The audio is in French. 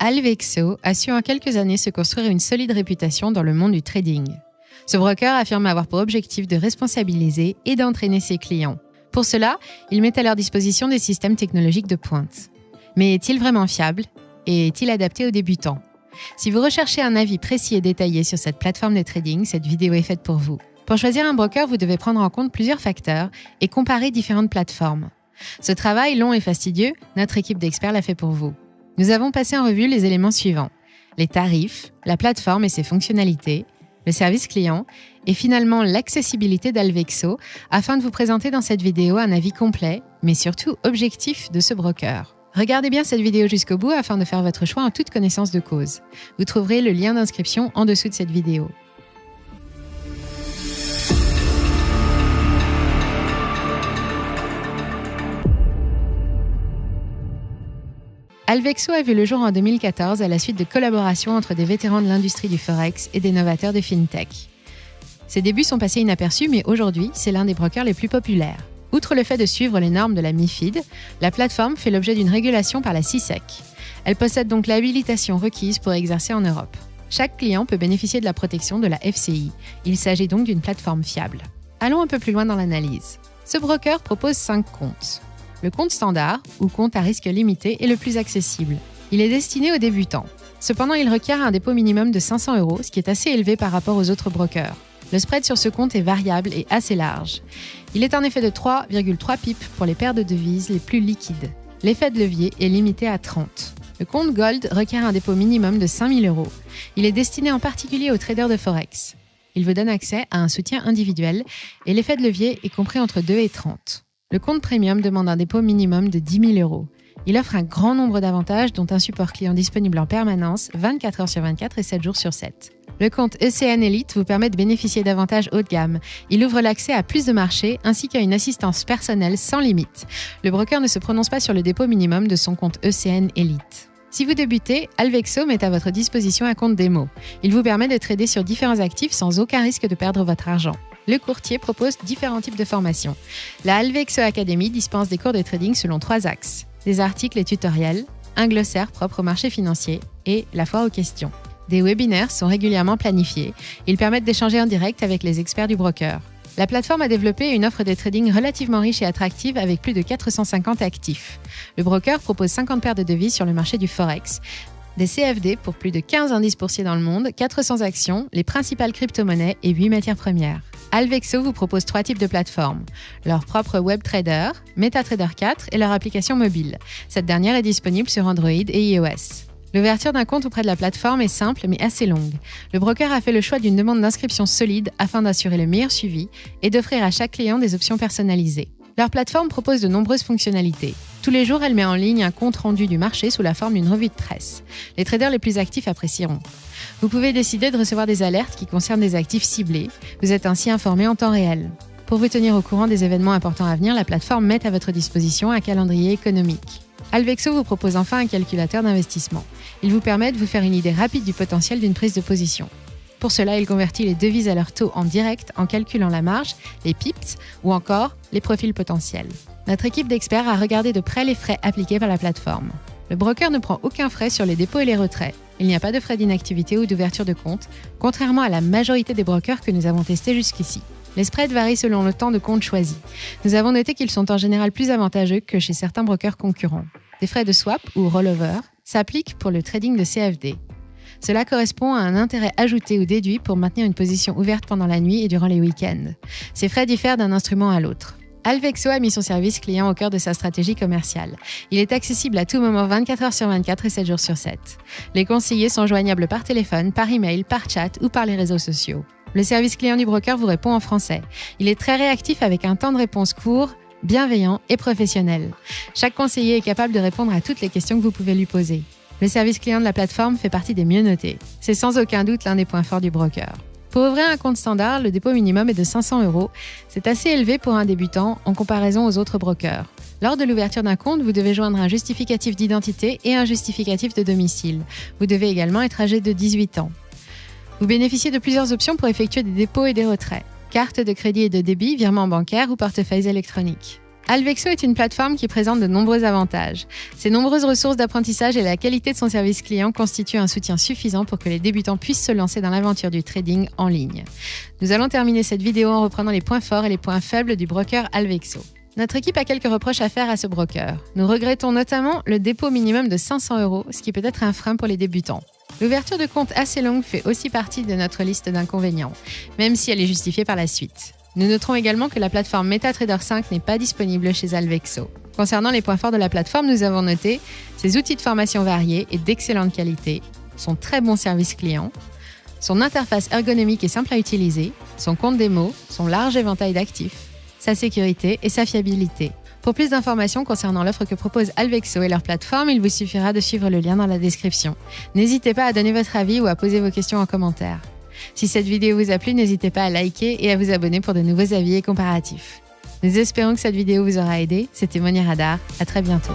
Alvexo a su en quelques années se construire une solide réputation dans le monde du trading. Ce broker affirme avoir pour objectif de responsabiliser et d'entraîner ses clients. Pour cela, il met à leur disposition des systèmes technologiques de pointe. Mais est-il vraiment fiable et est-il adapté aux débutants ? Si vous recherchez un avis précis et détaillé sur cette plateforme de trading, cette vidéo est faite pour vous. Pour choisir un broker, vous devez prendre en compte plusieurs facteurs et comparer différentes plateformes. Ce travail long et fastidieux, notre équipe d'experts l'a fait pour vous. Nous avons passé en revue les éléments suivants: les tarifs, la plateforme et ses fonctionnalités, le service client et finalement l'accessibilité d'Alvexo afin de vous présenter dans cette vidéo un avis complet, mais surtout objectif de ce broker. Regardez bien cette vidéo jusqu'au bout afin de faire votre choix en toute connaissance de cause. Vous trouverez le lien d'inscription en dessous de cette vidéo. Alvexo a vu le jour en 2014 à la suite de collaborations entre des vétérans de l'industrie du Forex et des novateurs de FinTech. Ses débuts sont passés inaperçus, mais aujourd'hui, c'est l'un des brokers les plus populaires. Outre le fait de suivre les normes de la MiFID, la plateforme fait l'objet d'une régulation par la CISEC. Elle possède donc l'habilitation requise pour exercer en Europe. Chaque client peut bénéficier de la protection de la FCI. Il s'agit donc d'une plateforme fiable. Allons un peu plus loin dans l'analyse. Ce broker propose 5 comptes. Le compte standard, ou compte à risque limité, est le plus accessible. Il est destiné aux débutants. Cependant, il requiert un dépôt minimum de 500 €, ce qui est assez élevé par rapport aux autres brokers. Le spread sur ce compte est variable et assez large. Il est en effet de 3,3 pips pour les paires de devises les plus liquides. L'effet de levier est limité à 30. Le compte Gold requiert un dépôt minimum de 5 000 €. Il est destiné en particulier aux traders de Forex. Il vous donne accès à un soutien individuel et l'effet de levier est compris entre 2 et 30. Le compte Premium demande un dépôt minimum de 10 000 €. Il offre un grand nombre d'avantages, dont un support client disponible en permanence, 24 heures sur 24 et 7 jours sur 7. Le compte ECN Elite vous permet de bénéficier d'avantages haut de gamme. Il ouvre l'accès à plus de marchés ainsi qu'à une assistance personnelle sans limite. Le broker ne se prononce pas sur le dépôt minimum de son compte ECN Elite. Si vous débutez, Alvexo met à votre disposition un compte démo. Il vous permet de trader sur différents actifs sans aucun risque de perdre votre argent. Le courtier propose différents types de formations. La Alvexo Academy dispense des cours de trading selon 3 axes: des articles et tutoriels, un glossaire propre au marché financier et la foire aux questions. Des webinaires sont régulièrement planifiés. Ils permettent d'échanger en direct avec les experts du broker. La plateforme a développé une offre de trading relativement riche et attractive avec plus de 450 actifs. Le broker propose 50 paires de devises sur le marché du Forex, des CFD pour plus de 15 indices boursiers dans le monde, 400 actions, les principales crypto-monnaies et 8 matières premières. Alvexo vous propose 3 types de plateformes: leur propre WebTrader, MetaTrader 4 et leur application mobile. Cette dernière est disponible sur Android et iOS. L'ouverture d'un compte auprès de la plateforme est simple mais assez longue. Le broker a fait le choix d'une demande d'inscription solide afin d'assurer le meilleur suivi et d'offrir à chaque client des options personnalisées. Leur plateforme propose de nombreuses fonctionnalités. Tous les jours, elle met en ligne un compte rendu du marché sous la forme d'une revue de presse. Les traders les plus actifs apprécieront. Vous pouvez décider de recevoir des alertes qui concernent des actifs ciblés. Vous êtes ainsi informé en temps réel. Pour vous tenir au courant des événements importants à venir, la plateforme met à votre disposition un calendrier économique. Alvexo vous propose enfin un calculateur d'investissement. Il vous permet de vous faire une idée rapide du potentiel d'une prise de position. Pour cela, il convertit les devises à leur taux en direct en calculant la marge, les pips ou encore les profils potentiels. Notre équipe d'experts a regardé de près les frais appliqués par la plateforme. Le broker ne prend aucun frais sur les dépôts et les retraits. Il n'y a pas de frais d'inactivité ou d'ouverture de compte, contrairement à la majorité des brokers que nous avons testés jusqu'ici. Les spreads varient selon le temps de compte choisi. Nous avons noté qu'ils sont en général plus avantageux que chez certains brokers concurrents. Des frais de swap ou rollover s'appliquent pour le trading de CFD. Cela correspond à un intérêt ajouté ou déduit pour maintenir une position ouverte pendant la nuit et durant les week-ends. Ces frais diffèrent d'un instrument à l'autre. Alvexo a mis son service client au cœur de sa stratégie commerciale. Il est accessible à tout moment 24 heures sur 24 et 7 jours sur 7. Les conseillers sont joignables par téléphone, par email, par chat ou par les réseaux sociaux. Le service client du broker vous répond en français. Il est très réactif avec un temps de réponse court, bienveillant et professionnel. Chaque conseiller est capable de répondre à toutes les questions que vous pouvez lui poser. Le service client de la plateforme fait partie des mieux notés. C'est sans aucun doute l'un des points forts du broker. Pour ouvrir un compte standard, le dépôt minimum est de 500 €. C'est assez élevé pour un débutant en comparaison aux autres brokers. Lors de l'ouverture d'un compte, vous devez joindre un justificatif d'identité et un justificatif de domicile. Vous devez également être âgé de 18 ans. Vous bénéficiez de plusieurs options pour effectuer des dépôts et des retraits: carte de crédit et de débit, virement bancaire ou portefeuille électronique. Alvexo est une plateforme qui présente de nombreux avantages. Ses nombreuses ressources d'apprentissage et la qualité de son service client constituent un soutien suffisant pour que les débutants puissent se lancer dans l'aventure du trading en ligne. Nous allons terminer cette vidéo en reprenant les points forts et les points faibles du broker Alvexo. Notre équipe a quelques reproches à faire à ce broker. Nous regrettons notamment le dépôt minimum de 500 €, ce qui peut être un frein pour les débutants. L'ouverture de compte assez longue fait aussi partie de notre liste d'inconvénients, même si elle est justifiée par la suite. Nous noterons également que la plateforme MetaTrader 5 n'est pas disponible chez Alvexo. Concernant les points forts de la plateforme, nous avons noté ses outils de formation variés et d'excellente qualité, son très bon service client, son interface ergonomique et simple à utiliser, son compte démo, son large éventail d'actifs, sa sécurité et sa fiabilité. Pour plus d'informations concernant l'offre que propose Alvexo et leur plateforme, il vous suffira de suivre le lien dans la description. N'hésitez pas à donner votre avis ou à poser vos questions en commentaire. Si cette vidéo vous a plu, n'hésitez pas à liker et à vous abonner pour de nouveaux avis et comparatifs. Nous espérons que cette vidéo vous aura aidé. C'était Monia Radar. À très bientôt.